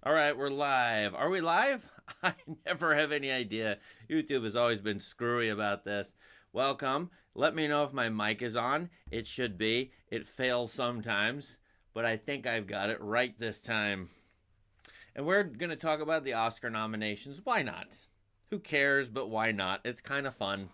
All right, we're live. Are we live? I never have any idea. YouTube has always been screwy about this. Welcome. Let me know if my mic is on. It should be. It fails sometimes, but I think I've got it right this time. And we're going to talk about the Oscar nominations. Why not? Who cares, but why not? It's kind of fun.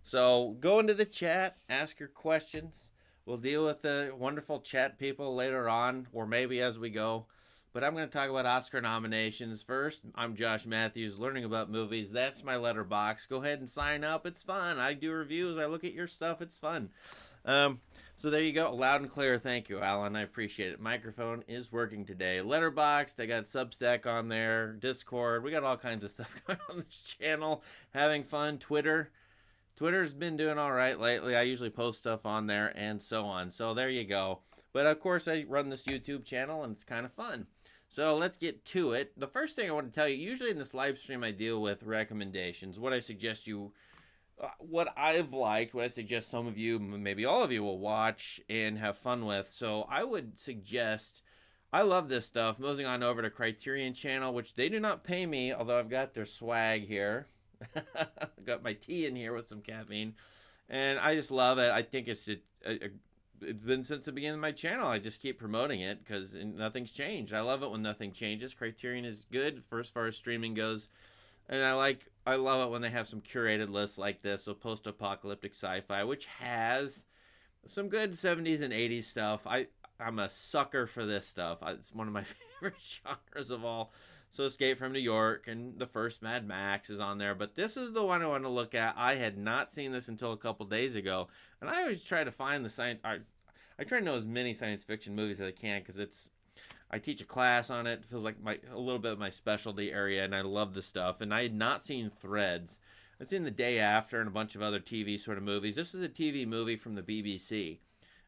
So go into the chat, ask your questions. We'll deal with the wonderful chat people later on, or maybe as we go. But I'm going to talk about Oscar nominations first. I'm Josh Matthews, learning about movies. That's my letterbox. Go ahead and sign up. It's fun. I do reviews. I look at your stuff. It's fun. So there you go. Loud and clear. Thank you, Alan. I appreciate it. Microphone is working today. Letterboxd. I got Substack on there. Discord. We got all kinds of stuff going on this channel. Having fun. Twitter's been doing all right lately. I usually post stuff on there and so on. So there you go. But of course, I run this YouTube channel and it's kind of fun. So let's get to it. The first thing I want to tell you, usually in this live stream, I deal with recommendations. What I suggest you, what I've liked, what I suggest some of you, maybe all of you will watch and have fun with. So I would suggest, I love this stuff. Moving on over to Criterion channel, which they do not pay me, although I've got their swag here. I've got my tea in here with some caffeine. And I just love it. I think it's been since the beginning of my channel. I just keep promoting it because nothing's changed. I love it when nothing changes. Criterion is good for as far as streaming goes, and I love it when they have some curated lists like this. So post-apocalyptic sci-fi, which has some good 70s and 80s stuff. I'm a sucker for this stuff. It's one of my favorite genres of all. So Escape from New York and the first Mad Max is on there. But this is the one I want to look at. I had not seen this until a couple days ago. And I always try to find the science. I try to know as many science fiction movies as I can because I teach a class on it. It feels like a little bit of my specialty area, and I love the stuff. And I had not seen Threads. I'd seen The Day After and a bunch of other TV sort of movies. This is a TV movie from the BBC.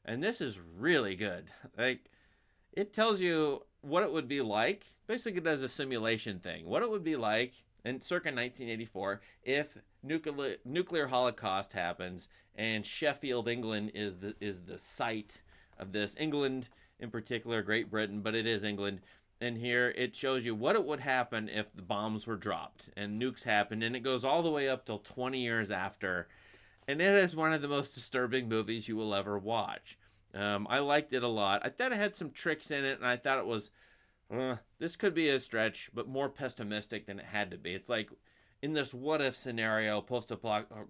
And this is really good. Like, it tells you what it would be like. Basically, it does a simulation thing. What it would be like in circa 1984 if nuclear holocaust happens and Sheffield, England is the site of this. England in particular, Great Britain, but it is England. And here it shows you what it would happen if the bombs were dropped and nukes happened. And it goes all the way up till 20 years after. And it is one of the most disturbing movies you will ever watch. I liked it a lot. I thought it had some tricks in it, and I thought it was, this could be a stretch, but more pessimistic than it had to be. It's like in this what-if scenario, post-apocalyptic,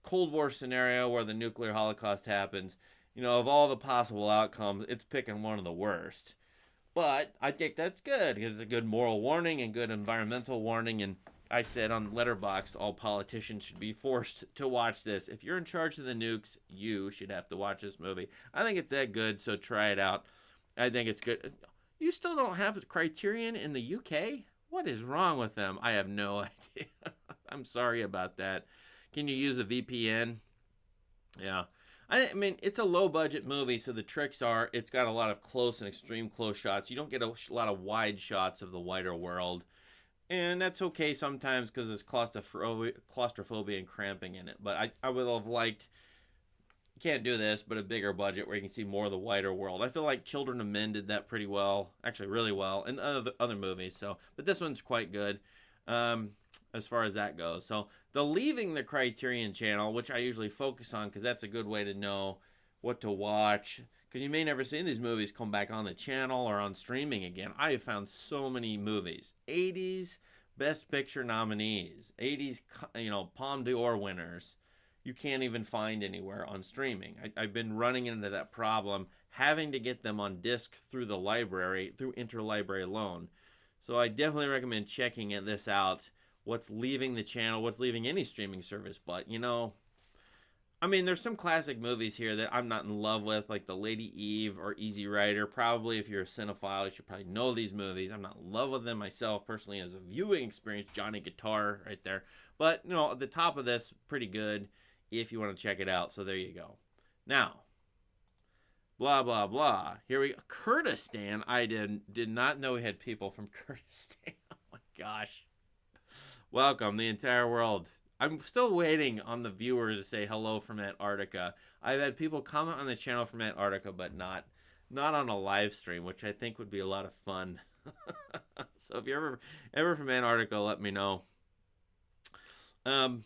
Cold War scenario where the nuclear holocaust happens, of all the possible outcomes, it's picking one of the worst. But I think that's good because it's a good moral warning and good environmental warning. And I said on Letterboxd, all politicians should be forced to watch this. If you're in charge of the nukes, you should have to watch this movie. I think it's that good, so try it out. I think it's good. You still don't have Criterion in the UK? What is wrong with them? I have no idea. I'm sorry about that. Can you use a VPN? Yeah. I mean, it's a low-budget movie, so the tricks are it's got a lot of close and extreme close shots. You don't get a lot of wide shots of the wider world. And that's okay sometimes because there's claustrophobia and cramping in it. But I would have liked, you can't do this, but a bigger budget where you can see more of the wider world. I feel like Children of Men did that pretty well, actually really well, in other movies. But this one's quite good as far as that goes. So the leaving the Criterion channel, which I usually focus on because that's a good way to know what to watch. Because you may never see these movies come back on the channel or on streaming again. I have found so many movies. 80s Best Picture nominees. 80s, Palme d'Or winners. You can't even find anywhere on streaming. I've been running into that problem, having to get them on disc through the library, through interlibrary loan. So I definitely recommend checking this out. What's leaving the channel, what's leaving any streaming service. But, I mean, there's some classic movies here that I'm not in love with, like The Lady Eve or Easy Rider. Probably, if you're a cinephile, you should probably know these movies. I'm not in love with them myself, personally, as a viewing experience. Johnny Guitar right there. But, at the top of this, pretty good if you want to check it out. So there you go. Now, blah, blah, blah. Here we go. Kurdistan. I did not know we had people from Kurdistan. Oh, my gosh. Welcome, the entire world. I'm still waiting on the viewer to say hello from Antarctica. I've had people comment on the channel from Antarctica, but not on a live stream, which I think would be a lot of fun. So if you're ever from Antarctica, let me know. Um,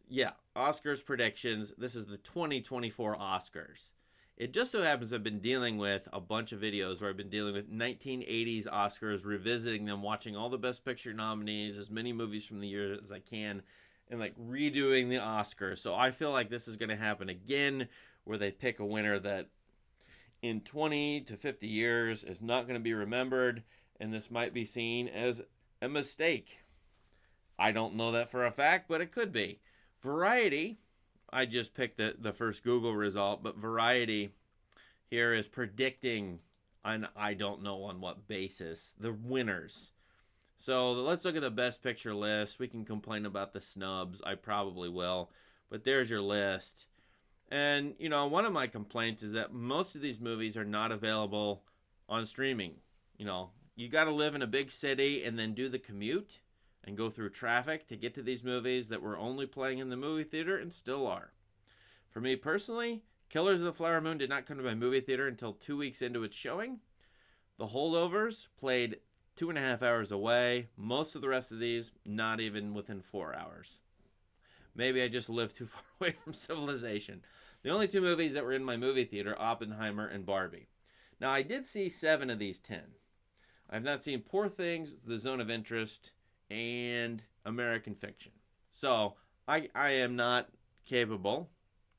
yeah, Oscars predictions. This is the 2024 Oscars. It just so happens I've been dealing with a bunch of videos where I've been dealing with 1980s Oscars, revisiting them, watching all the Best Picture nominees, as many movies from the year as I can, and like redoing the Oscars. So I feel like this is going to happen again, where they pick a winner that in 20 to 50 years is not going to be remembered, and this might be seen as a mistake. I don't know that for a fact, but it could be. Variety, I just picked the first Google result, but Variety here is predicting, and I don't know on what basis, the winners. So let's look at the Best Picture list. We can complain about the snubs. I probably will. But there's your list. And, you know, one of my complaints is that most of these movies are not available on streaming. You know, you got to live in a big city and then do the commute and go through traffic to get to these movies that were only playing in the movie theater and still are. For me personally, Killers of the Flower Moon did not come to my movie theater until 2 weeks into its showing. The Holdovers played 2.5 hours away. Most of the rest of these, not even within 4 hours. Maybe I just live too far away from civilization. The only 2 movies that were in my movie theater, Oppenheimer and Barbie. Now, I did see 7 of these 10. I've not seen Poor Things, The Zone of Interest, and American Fiction. So, I am not capable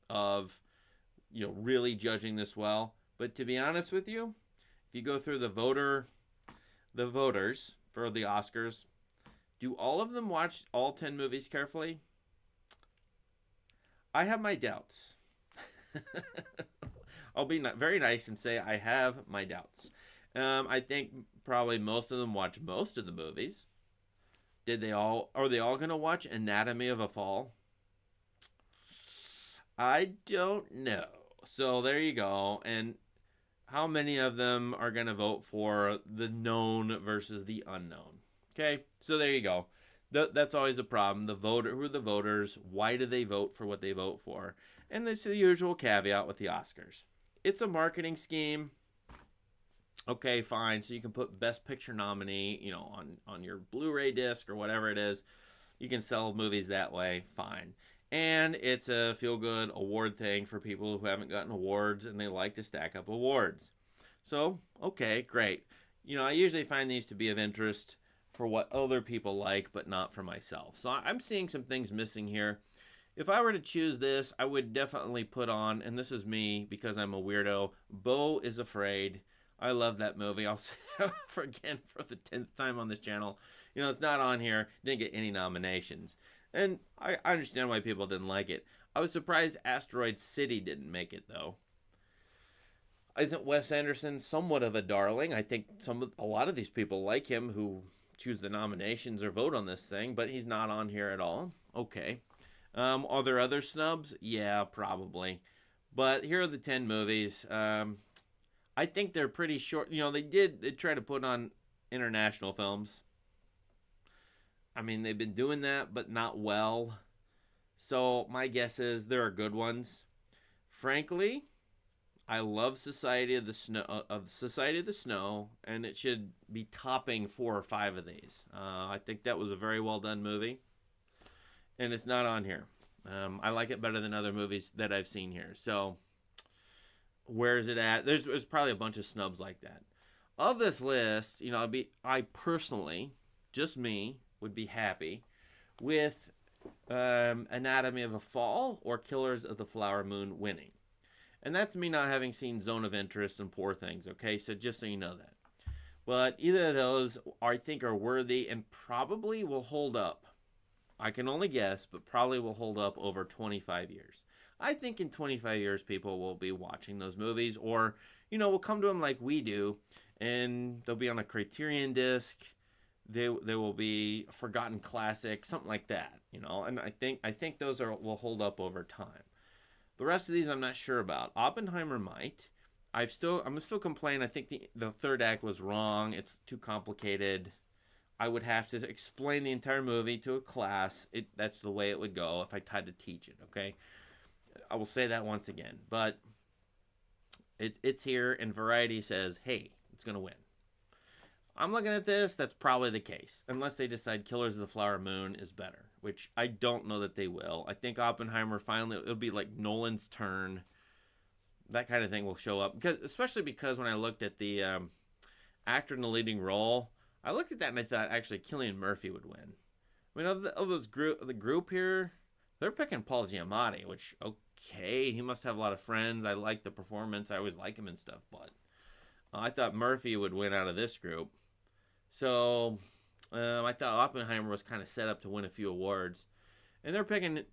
of, you know, really judging this well. But to be honest with you, if you go through the voters for the Oscars, do all of them watch all 10 movies carefully? I have my doubts. I'll be very nice and say I have my doubts. I think probably most of them watch most of the movies. Are they all going to watch Anatomy of a Fall? I don't know. So there you go. And how many of them are going to vote for the known versus the unknown? Okay, so there you go. That's always a problem. Who are the voters? Why do they vote for what they vote for? And that's the usual caveat with the Oscars. It's a marketing scheme. Okay, fine. So you can put Best Picture nominee, you know, on your Blu-ray disc or whatever it is. You can sell movies that way. Fine. And it's a feel-good award thing for people who haven't gotten awards and they like to stack up awards. So, okay, great. You know, I usually find these to be of interest for what other people like, but not for myself. So I'm seeing some things missing here. If I were to choose this, I would definitely put on, and this is me because I'm a weirdo, Beau is Afraid. I love that movie. I'll say that for the 10th time on this channel. You know, it's not on here. Didn't get any nominations. And I understand why people didn't like it. I was surprised Asteroid City didn't make it, though. Isn't Wes Anderson somewhat of a darling? I think a lot of these people like him who choose the nominations or vote on this thing, but he's not on here at all. Okay. Are there other snubs? Yeah, probably. But here are the 10 movies. I think they're pretty short. You know, they try to put on international films. I mean, they've been doing that, but not well. So my guess is there are good ones. Frankly, I love Society of the Snow, and it should be topping 4 or 5 of these. I think that was a very well done movie, and it's not on here. I like it better than other movies that I've seen here. So where is it at? There's probably a bunch of snubs like that. Of this list, you know, I personally, just me, would be happy with Anatomy of a Fall or Killers of the Flower Moon winning. And that's me not having seen Zone of Interest and Poor Things, okay? So just so you know that. But either of those I think are worthy and probably will hold up. I can only guess, but probably will hold up over 25 years. I think in 25 years people will be watching those movies, or, you know, will come to them like we do, and they'll be on a Criterion disc. They will be a forgotten classic, something like that, you know. And I think those will hold up over time. The rest of these I'm not sure about. Oppenheimer might. I'm still complaining. I think the third act was wrong. It's too complicated. I would have to explain the entire movie to a class. That's the way it would go if I tried to teach it, okay? I will say that once again. But it's here, and Variety says, hey, it's going to win. I'm looking at this, that's probably the case. Unless they decide Killers of the Flower Moon is better, which I don't know that they will. I think Oppenheimer finally, it'll be like Nolan's turn. That kind of thing will show up. Especially because when I looked at the actor in the leading role, I looked at that and I thought actually Cillian Murphy would win. I mean, of the group here, they're picking Paul Giamatti, which, okay, he must have a lot of friends. I like the performance. I always like him and stuff, but I thought Murphy would win out of this group. So I thought Oppenheimer was kind of set up to win a few awards. And they're picking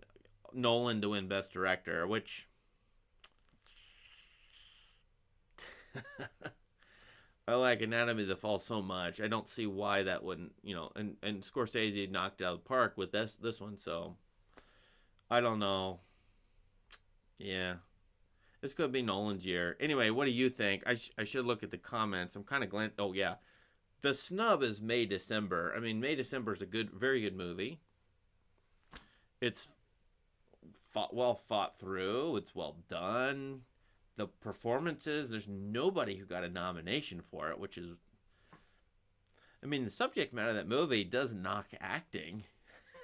Nolan to win Best Director, which I like Anatomy of the Fall so much. I don't see why that wouldn't, and Scorsese knocked out of the park with this one, so I don't know. Yeah. This could be Nolan's year. Anyway, what do you think? I should look at the comments. I'm kind of oh yeah. The snub is May December. I mean, May December is a very good movie. It's well thought through. It's well done. The performances, there's nobody who got a nomination for it, which is, I mean, the subject matter of that movie does knock acting.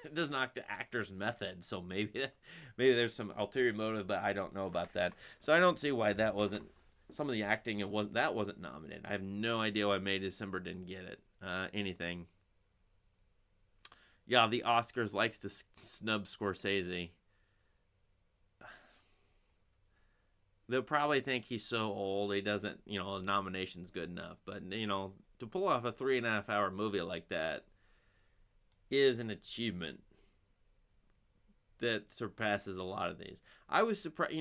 It does knock the actor's method, so maybe there's some ulterior motive, but I don't know about that. So I don't see why that wasn't, some of the acting, that wasn't nominated. I have no idea why May December didn't get it. Anything. Yeah, the Oscars likes to snub Scorsese. They'll probably think he's so old he doesn't, a nomination's good enough. But, to pull off a 3.5 hour movie like that is an achievement that surpasses a lot of these. I was surprised,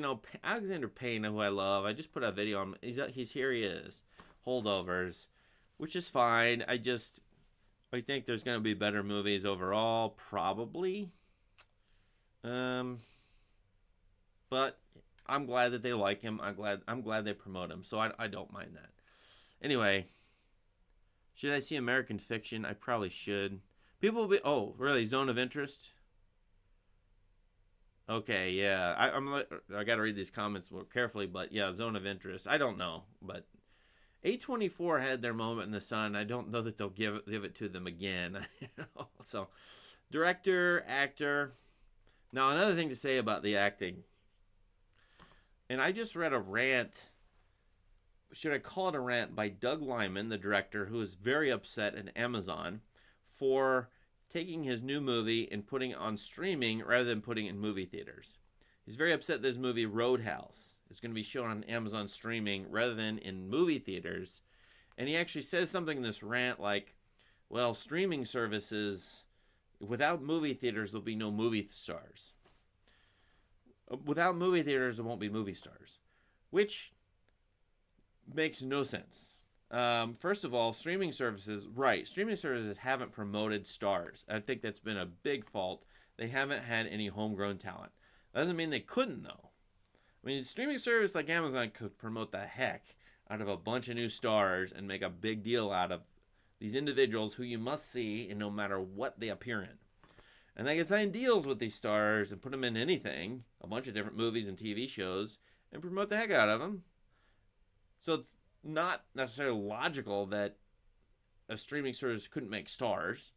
Alexander Payne, who I love, I just put a video on, he's here he is, Holdovers, which is fine. I think there's going to be better movies overall, probably. But I'm glad that they like him. I'm glad they promote him. So I don't mind that. Anyway, should I see American Fiction? I probably should. People will be, oh, really? Zone of Interest? Okay, yeah. I got to read these comments more carefully, but yeah, Zone of Interest. I don't know, but A24 had their moment in the sun. I don't know that they'll give it to them again. So, director, actor. Now, another thing to say about the acting. And I just read a rant, should I call it a rant, by Doug Liman, the director, who is very upset at Amazon for taking his new movie and putting it on streaming rather than putting it in movie theaters. He's very upset that his movie Roadhouse is going to be shown on Amazon streaming rather than in movie theaters. And he actually says something in this rant like, well, streaming services, without movie theaters, there'll be no movie stars. Without movie theaters, there won't be movie stars, which makes no sense. First of all, streaming services haven't promoted stars. I think that's been a big fault. They haven't had any homegrown talent. That doesn't mean they couldn't, though. I mean, a streaming service like Amazon could promote the heck out of a bunch of new stars and make a big deal out of these individuals who you must see in no matter what they appear in. And they can sign deals with these stars and put them in anything, a bunch of different movies and TV shows, and promote the heck out of them. So it's not necessarily logical that a streaming service couldn't make stars.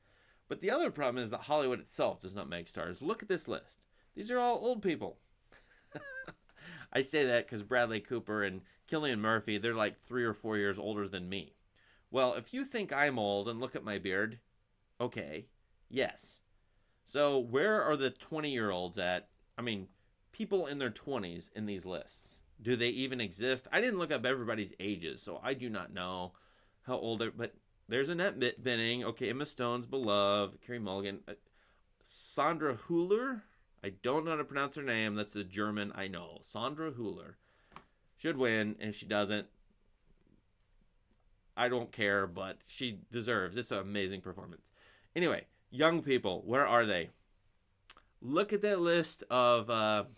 But the other problem is that Hollywood itself does not make stars. Look at this list. These are all old people. I say that because Bradley Cooper and Cillian Murphy, they're like 3 or 4 years older than me. Well, if you think I'm old and look at my beard, okay, yes. So where are the 20-year-olds at? I mean, people in their 20s in these lists. Do they even exist? I didn't look up everybody's ages, so I do not know how old they're. But there's Annette Bening. Okay, Emma Stone's beloved. Carey Mulligan. Sandra Hüller. I don't know how to pronounce her name. That's the German I know. Sandra Hüller. Should win, and if she doesn't, I don't care, but she deserves. It's an amazing performance. Anyway, young people, where are they? Look at that list of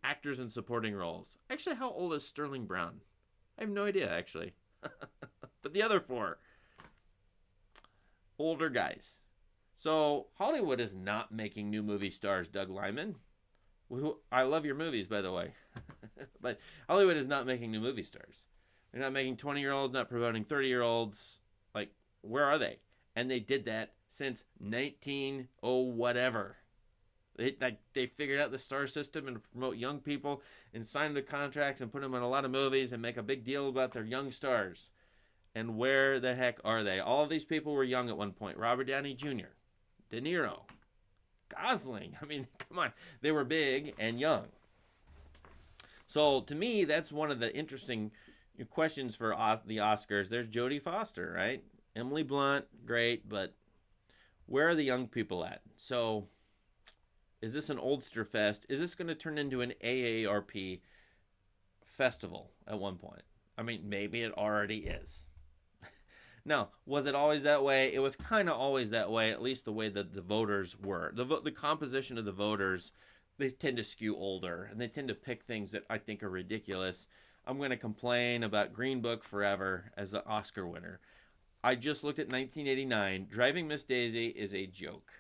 actors in supporting roles. Actually, how old is Sterling Brown? I have no idea, actually. But the other 4, older guys. So Hollywood is not making new movie stars, Doug Liman. I love your movies, by the way. But Hollywood is not making new movie stars. They're not making 20-year-olds, not promoting 30-year-olds. Like, where are they? And they did that since 19 oh whatever. They figured out the star system and promote young people and sign the contracts and put them in a lot of movies and make a big deal about their young stars. And where the heck are they? All of these people were young at one point. Robert Downey Jr., De Niro, Gosling. I mean, come on. They were big and young. So to me, that's one of the interesting questions for the Oscars. There's Jodie Foster, right? Emily Blunt, great, but where are the young people at? So is this an Oldster Fest? Is this going to turn into an AARP festival at one point? I mean, maybe it already is. Now, was it always that way? It was kind of always that way, at least the way that the voters were. The composition of the voters, they tend to skew older, and they tend to pick things that I think are ridiculous. I'm going to complain about Green Book forever as the Oscar winner. I just looked at 1989. Driving Miss Daisy is a joke.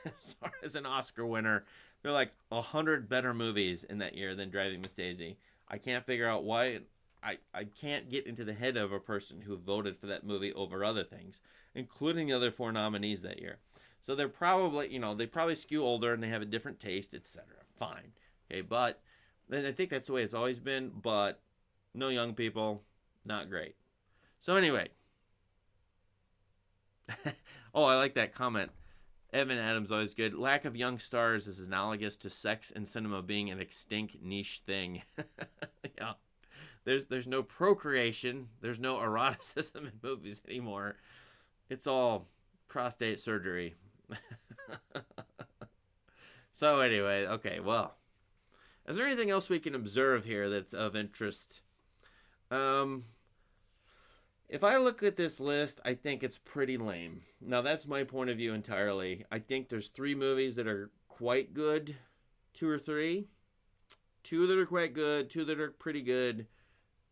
As far as an Oscar winner, there are like 100 better movies in that year than Driving Miss Daisy. I can't figure out why. I can't get into the head of a person who voted for that movie over other things, including the other 4 nominees that year. So they're probably, they probably skew older and they have a different taste, etc. Fine. Okay, but then I think that's the way it's always been, but no young people, not great. So anyway. Oh, I like that comment. Evan Adams, always good. Lack of young stars is analogous to sex and cinema being an extinct niche thing. Yeah. There's no procreation. There's no eroticism in movies anymore. It's all prostate surgery. So anyway, okay, well. Is there anything else we can observe here that's of interest? If I look at this list, I think it's pretty lame. Now, that's my point of view entirely. I think there's 3 movies that are quite good. 2 or 3. 2 that are quite good. 2 that are pretty good.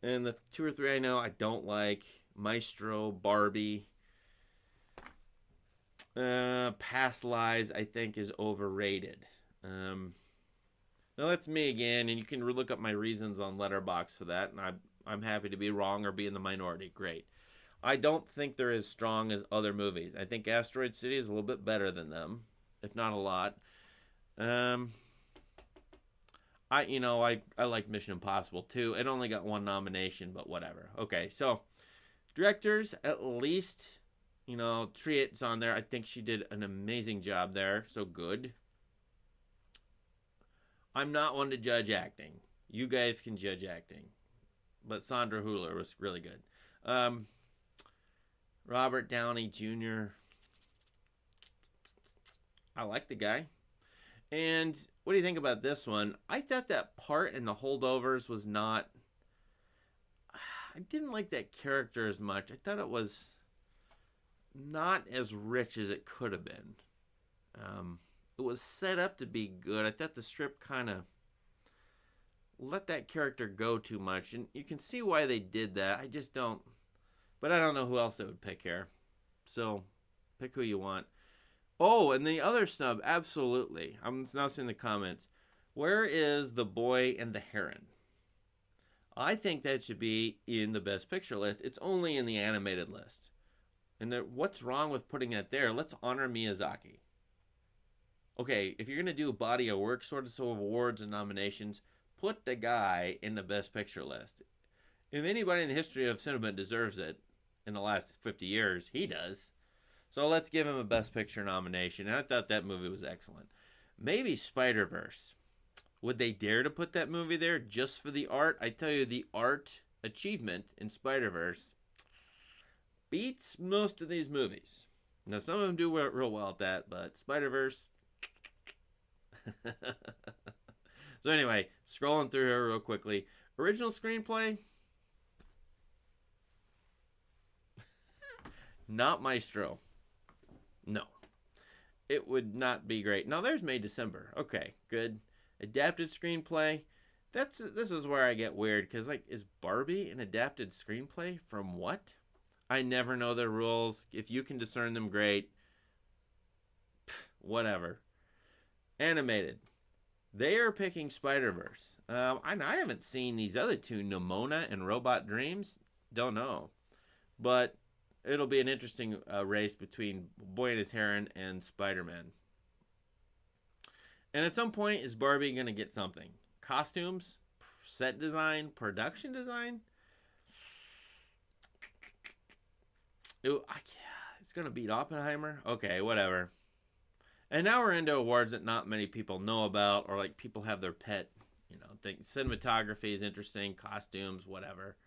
And the 2 or 3 I know I don't like. Maestro, Barbie. Past Lives, I think, is overrated. Now, that's me again, and you can look up my reasons on Letterboxd for that, and I'm happy to be wrong or be in the minority. Great. I don't think they're as strong as other movies. I think Asteroid City is a little bit better than them, if not a lot. I like Mission Impossible too. It only got 1 nomination, but whatever. Okay, so directors, at least, Triet's on there. I think she did an amazing job there, so good. I'm not one to judge acting. You guys can judge acting. But Sandra Hüller was really good. Robert Downey Jr. I like the guy. And what do you think about this one? I thought that part in The Holdovers was not... I didn't like that character as much. I thought it was not as rich as it could have been. It was set up to be good. I thought the script kind of let that character go too much. And you can see why they did that. I just don't... But I don't know who else they would pick here. So, pick who you want. Oh, and the other snub, absolutely. I'm now seeing the comments. Where is The Boy and the Heron? I think that should be in the Best Picture list. It's only in the animated list. And what's wrong with putting it there? Let's honor Miyazaki. Okay, if you're going to do a body of work sort of awards and nominations, put the guy in the Best Picture list. If anybody in the history of cinema deserves it in the last 50 years, he does. So let's give him a Best Picture nomination. And I thought that movie was excellent. Maybe Spider-Verse. Would they dare to put that movie there just for the art? I tell you, the art achievement in Spider-Verse beats most of these movies. Now, some of them do real well at that, but Spider-Verse... So anyway, scrolling through here real quickly. Original screenplay? Not Maestro. No. It would not be great. Now, there's May December. Okay, good. Adapted screenplay. This is where I get weird, because, is Barbie an adapted screenplay from what? I never know their rules. If you can discern them, great. Whatever. Animated. They are picking Spider-Verse. I haven't seen these other 2, Nimona and Robot Dreams. Don't know. But it'll be an interesting race between Boy and His Heron and Spider-Man. And at some point, is Barbie going to get something? Costumes, set design, production design? It's going to beat Oppenheimer? Okay, whatever. And now we're into awards that not many people know about, or like people have their pet, things. Cinematography is interesting, costumes, whatever.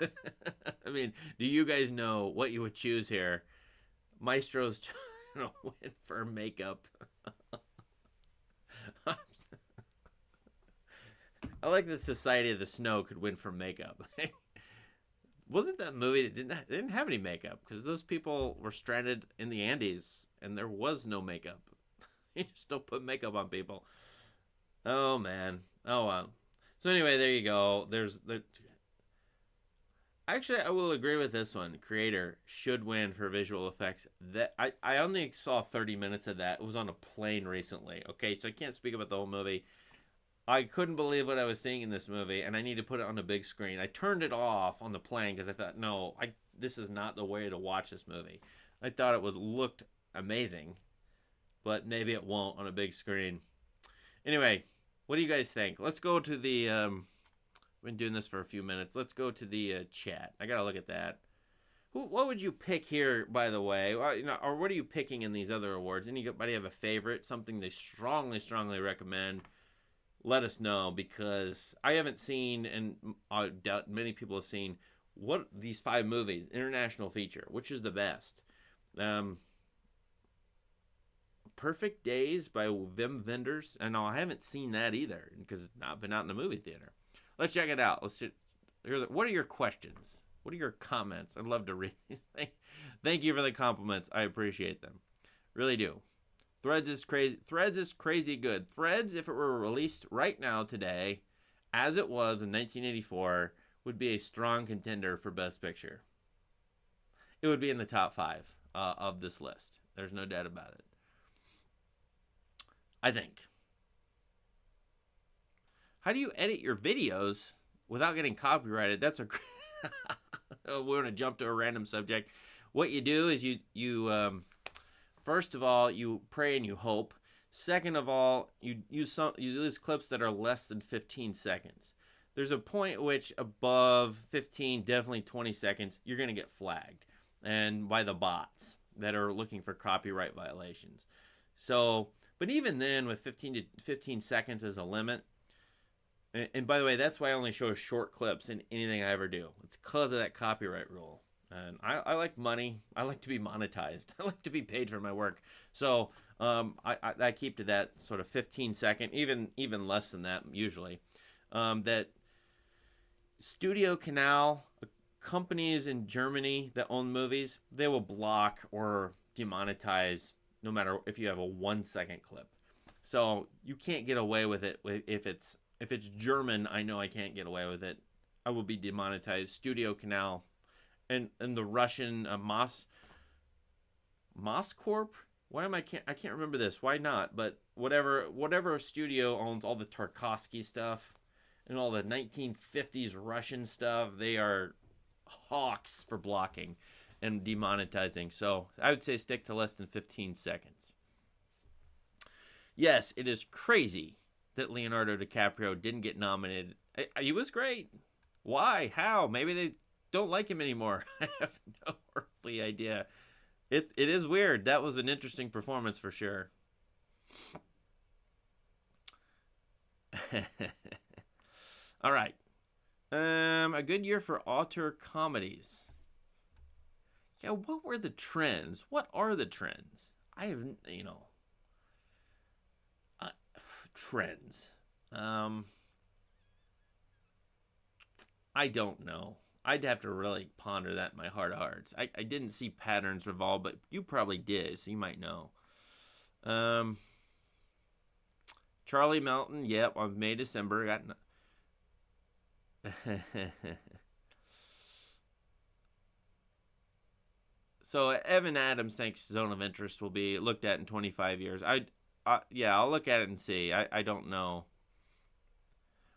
I mean, do you guys know what you would choose here? Maestro's trying to win for makeup. I like that Society of the Snow could win for makeup. Wasn't that movie that didn't have any makeup because those people were stranded in the Andes and there was no makeup. You just don't put makeup on people. Oh man. Oh wow. So anyway, there you go. Actually, I will agree with this one. Creator should win for visual effects. That I only saw 30 minutes of that. It was on a plane recently. Okay, so I can't speak about the whole movie. I couldn't believe what I was seeing in this movie, and I need to put it on a big screen. I turned it off on the plane because I thought, no, this is not the way to watch this movie. I thought it looked amazing, but maybe it won't on a big screen. Anyway, what do you guys think? Let's go to the... I've been doing this for a few minutes. Let's go to the chat. I gotta look at that. What would you pick here, by the way? Or what are you picking in these other awards? Anybody have a favorite? Something they strongly, strongly recommend? Let us know, because I haven't seen, and I doubt many people have seen, what these 5 movies, international feature, which is the best? Perfect Days by Wim Wenders. And no, I haven't seen that either, because it's not been out in the movie theater. Let's check it out. What are your questions? What are your comments? I'd love to read these. Thank you for the compliments. I appreciate them. Really do. Threads is crazy. Threads is crazy good. Threads, if it were released right now today, as it was in 1984, would be a strong contender for Best Picture. It would be in the top 5 of this list. There's no doubt about it. I think. How do you edit your videos without getting copyrighted? That's a... We're going to jump to a random subject. What you do is you first of all, you pray and you hope. Second of all, you use clips that are less than 15 seconds. There's a point at which above 15, definitely 20 seconds, you're going to get flagged, and by the bots that are looking for copyright violations. So, but even then, with 15 seconds as a limit, and by the way, that's why I only show short clips in anything I ever do. It's because of that copyright rule. And I like money. I like to be monetized. I like to be paid for my work. So I keep to that sort of 15-second, even less than that usually. That Studio Canal, companies in Germany that own movies, they will block or demonetize no matter if you have a 1-second clip. So you can't get away with it if it's German. I know I can't get away with it. I will be demonetized. Studio Canal. And the Russian Moscorp. I can't remember this. Why not? But whatever studio owns all the Tarkovsky stuff and all the 1950s Russian stuff, they are hawks for blocking and demonetizing. So I would say stick to less than 15 seconds. Yes, it is crazy that Leonardo DiCaprio didn't get nominated. He was great. Why? How? Maybe they don't like him anymore. I have no earthly idea. It is weird. That was an interesting performance for sure. All right. A good year for auteur comedies. Yeah, what were the trends? What are the trends? I have, trends. I don't know. I'd have to really ponder that in my heart of hearts. I didn't see patterns revolve, but you probably did, so you might know. Charlie Melton, yep, on May, December. Got So Evan Adams thinks Zone of Interest will be looked at in 25 years. Yeah, I'll look at it and see. I don't know.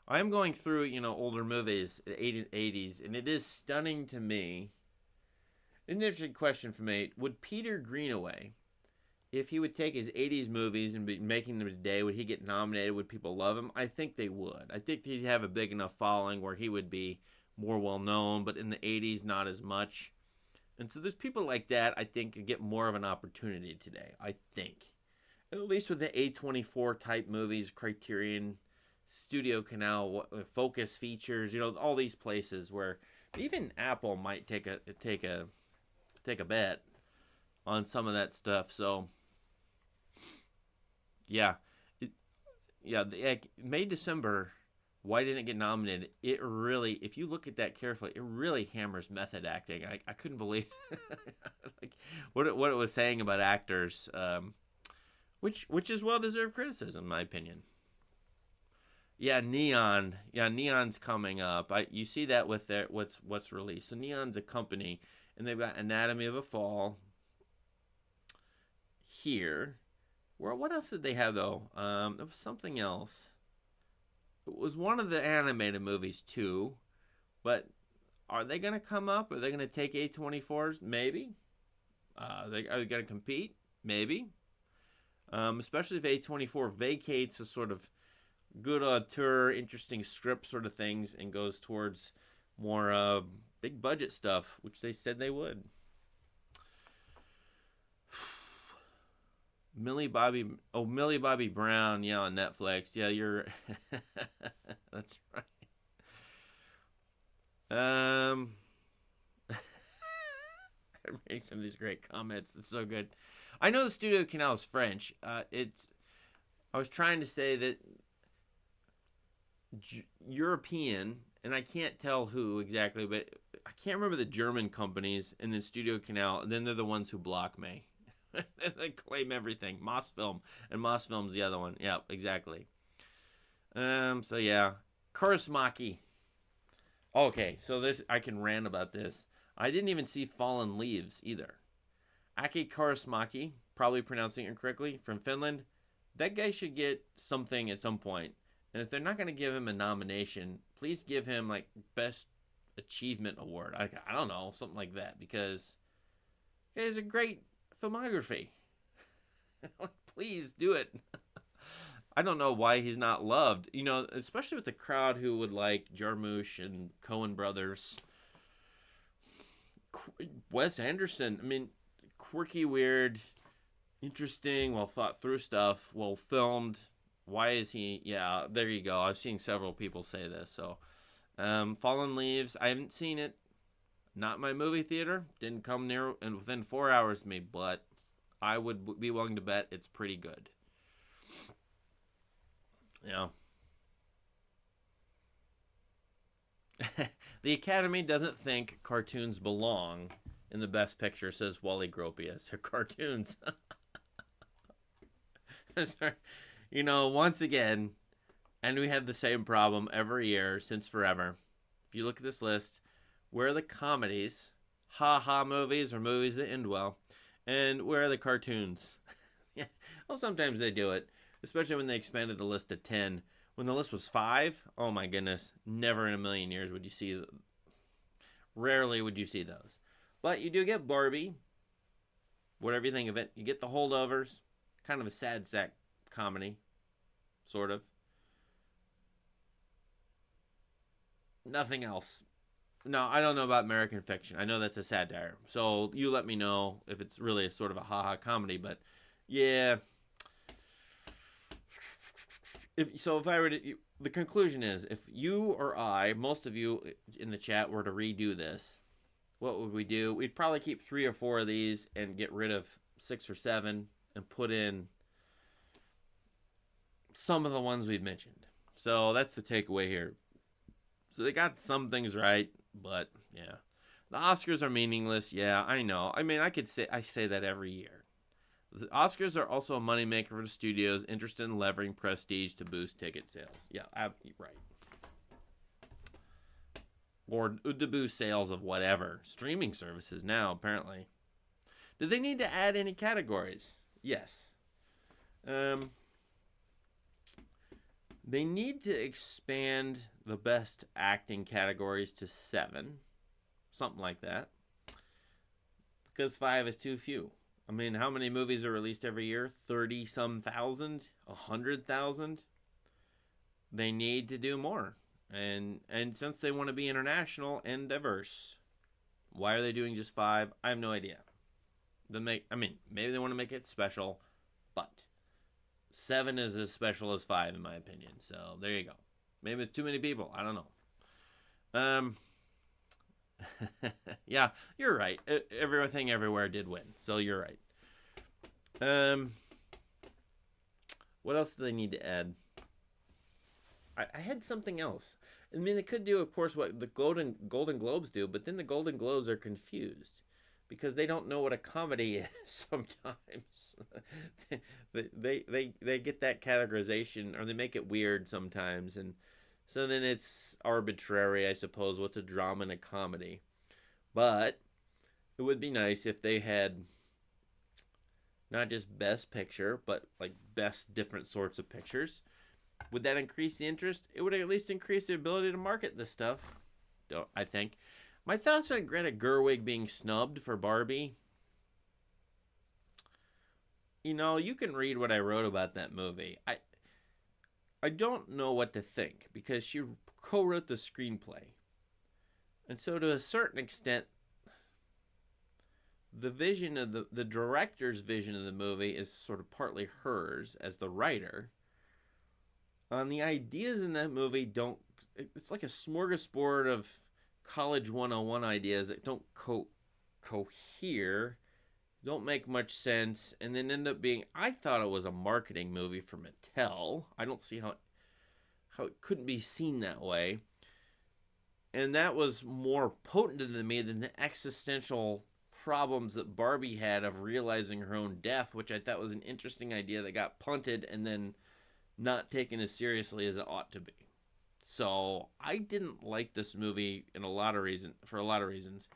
I am going through, older movies, 80s, and it is stunning to me An interesting question for me. Would Peter Greenaway, if he would take his 80s movies and be making them today, would he get nominated? Would people love him? I think they would. I think he'd have a big enough following where he would be more well known, but in the 80s, not as much. And so there's people like that I think could get more of an opportunity today, I think. At least with the A24 type movies, Criterion, Studio Canal, Focus Features, all these places where even Apple might take a bet on some of that stuff. So yeah, May December. Why didn't it get nominated? It really, if you look at that carefully, it really hammers method acting. I couldn't believe like what it was saying about actors, which is well deserved criticism, in my opinion. Yeah, Neon. Yeah, Neon's coming up. You see that with what's released. So Neon's a company, and they've got Anatomy of a Fall here. What else did they have though? There was something else. It was one of the animated movies too, but are they going to come up? Are they going to take A24s? Maybe. Are they going to compete? Maybe. Especially if A24 vacates a sort of good auteur, interesting script sort of things and goes towards more big budget stuff, which they said they would. Millie Bobby Brown, yeah, on Netflix. Yeah, you're that's right. I'm reading some of these great comments. It's so good. I know the Studio Canal is French. I was trying to say that European, and I can't tell who exactly, but I can't remember the German companies in the Studio Canal, and then they're the ones who block me. They claim everything. Mosfilm, and Mosfilm's the other one. Yeah, exactly. So yeah, Kurosmaki. Okay, so this I can rant about this. I didn't even see Fallen Leaves either. Aki Kurosmaki, probably pronouncing it incorrectly, from Finland. That guy should get something at some point. And if they're not going to give him a nomination, please give him like Best Achievement Award. I don't know, something like that, because he has a great filmography. Please do it. I don't know why he's not loved. Especially with the crowd who would like Jarmusch and Coen Brothers. Wes Anderson, I mean, quirky, weird, interesting, well thought through stuff, well filmed. Why is he? Yeah, there you go. I've seen several people say this. So, Fallen Leaves, I haven't seen it. Not my movie theater. Didn't come near and within 4 hours of me, but I would be willing to bet it's pretty good. Yeah. The Academy doesn't think cartoons belong in the Best Picture, says Wally Gropius. Cartoons. Once again, and we have the same problem every year since forever. If you look at this list, where are the comedies, ha-ha movies, or movies that end well, and where are the cartoons? Yeah, well, sometimes they do it, especially when they expanded the list to 10. When the list was 5, oh my goodness, never in a million years would you see, rarely would you see those. But you do get Barbie, whatever you think of it. You get The Holdovers, kind of a sad sack comedy, sort of. Nothing else. No, I don't know about American Fiction. I know that's a satire. So you let me know if it's really a sort of a ha-ha comedy. But yeah. If I were to, the conclusion is, if you or I, most of you in the chat, were to redo this, what would we do? We'd probably keep 3 or 4 of these and get rid of 6 or 7 and put in some of the ones we've mentioned. So that's the takeaway here. So they got some things right, but yeah. The Oscars are meaningless. Yeah, I know. I mean, I say that every year. The Oscars are also a moneymaker for the studios interested in leveraging prestige to boost ticket sales. Yeah, right. Or to boost sales of whatever. Streaming services now, apparently. Do they need to add any categories? Yes. They need to expand the best acting categories to 7. Something like that. because 5 is too few. I mean, how many movies are released every year? 30-some thousand? 100,000? They need to do more. And since they want to be international and diverse, why are they doing just 5? I have no idea. Maybe they want to make it special, but 7 is as special as 5 in my opinion. So there you go. Maybe it's too many people. I don't know. Yeah, you're right. Everything Everywhere did win, so you're right. What else do they need to add? I had something else. I mean, they could do, of course, what the Golden Globes do, but then the Golden Globes are confused because they don't know what a comedy is sometimes. they get that categorization, or they make it weird sometimes, and so then it's arbitrary, I suppose, what's a drama and a comedy. But it would be nice if they had not just best picture, but like best different sorts of pictures. Would that increase the interest? It would at least increase the ability to market this stuff, I think. My thoughts on Greta Gerwig being snubbed for Barbie. You know, you can read what I wrote about that movie. I don't know what to think because she co-wrote the screenplay. And so to a certain extent, the vision of the director's vision of the movie is sort of partly hers as the writer. The ideas in that movie it's like a smorgasbord of college 101 ideas that don't cohere, don't make much sense, and then end up being, I thought it was a marketing movie for Mattel. I don't see how it couldn't be seen that way. And that was more potent to me than the existential problems that Barbie had of realizing her own death, which I thought was an interesting idea that got punted and then not taken as seriously as it ought to be. So I didn't like this movie for a lot of reasons.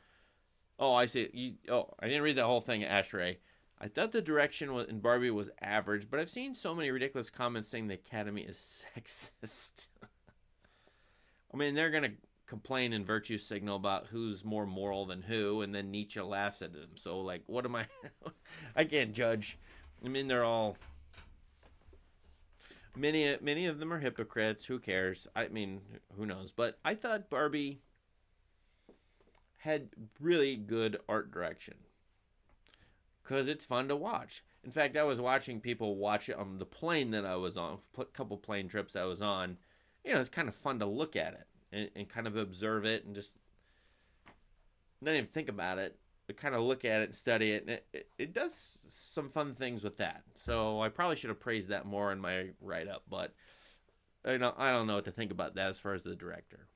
Oh, I see. I didn't read the whole thing, Ashray. I thought the direction in Barbie was average, but I've seen so many ridiculous comments saying the Academy is sexist. I mean, they're going to complain and virtue signal about who's more moral than who, and then Nietzsche laughs at them. So, like, what am I? I can't judge. I mean, they're all... Many of them are hypocrites. Who cares? I mean, who knows? But I thought Barbie had really good art direction because it's fun to watch. In fact, I was watching people watch it on the plane that I was on, a couple plane trips I was on. You know, it's kind of fun to look at it and kind of observe it and just not even think about it, but kind of look at it and study it. And it does some fun things with that. So I probably should have praised that more in my write-up, but I don't know what to think about that as far as the director.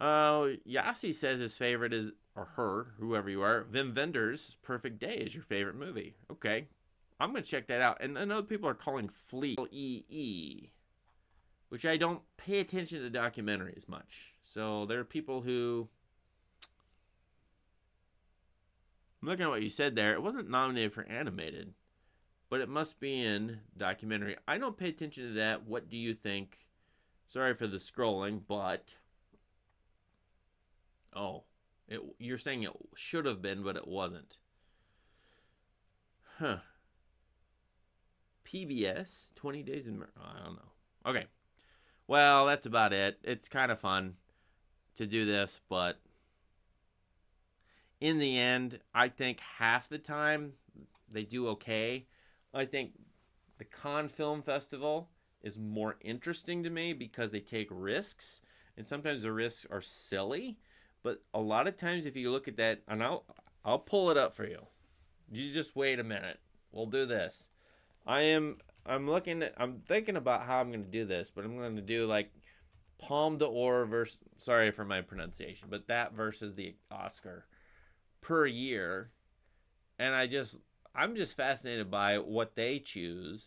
Yassi says his favorite is, or her, whoever you are, Wim Wenders' Perfect Day is your favorite movie. Okay, I'm going to check that out. And I know people are calling Flee, L-E-E, which I don't pay attention to documentaries much. So there are people who... I'm looking at what you said there. It wasn't nominated for animated, but it must be in documentary. I don't pay attention to that. What do you think? Sorry for the scrolling, but... Oh, you're saying it should have been, but it wasn't. Huh. PBS, 20 Days in... I don't know. Okay. Well, that's about it. It's kind of fun to do this, but in the end, I think half the time they do okay. I think the Cannes Film Festival is more interesting to me because they take risks, and sometimes the risks are silly. But a lot of times, if you look at that, and I'll pull it up for you. You just wait a minute. We'll do this. I'm thinking about how I'm going to do this, but I'm going to do like Palme d'Or versus, sorry for my pronunciation, but that versus the Oscar per year. And I'm just fascinated by what they choose,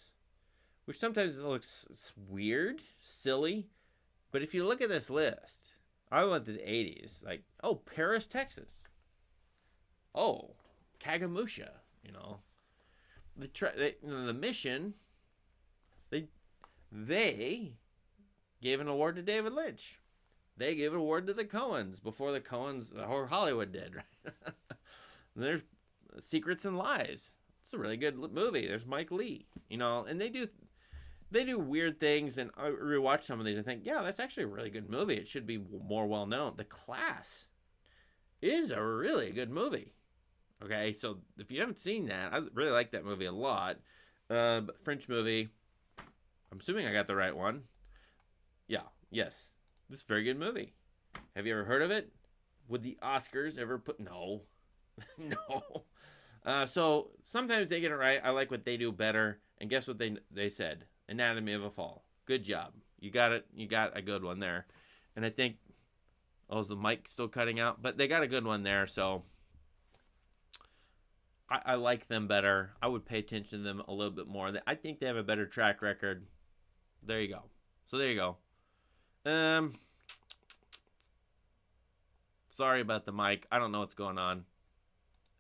which sometimes looks weird, silly. But if you look at this list, I went to the 80s, like, oh, Paris, Texas. Oh, Kagamusha, you know. The Mission, they gave an award to David Lynch. They gave an award to the Coens before the Coens or Hollywood did, right? And there's Secrets and Lies. It's a really good movie. There's Mike Lee, you know, and they do weird things. And I rewatch some of these and think, yeah, that's actually a really good movie. It should be more well known. The Class is a really good movie. Okay, so if you haven't seen that, I really like that movie a lot. French movie. I'm assuming I got the right one. Yeah, yes. This is a very good movie. Have you ever heard of it? Would the Oscars ever put... No. No. So sometimes they get it right. I like what they do better. And guess what they said? Anatomy of a Fall. Good job. You got it. You got a good one there. And I think... Oh, is the mic still cutting out? But they got a good one there, so... I like them better. I would pay attention to them a little bit more. I think they have a better track record. There you go. So there you go. Sorry about the mic. I don't know what's going on.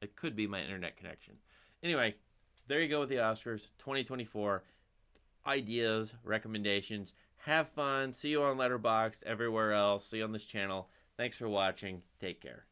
It could be my internet connection. Anyway, there you go with the Oscars 2024. Ideas, recommendations. Have fun. See you on Letterboxd, everywhere else. See you on this channel. Thanks for watching. Take care.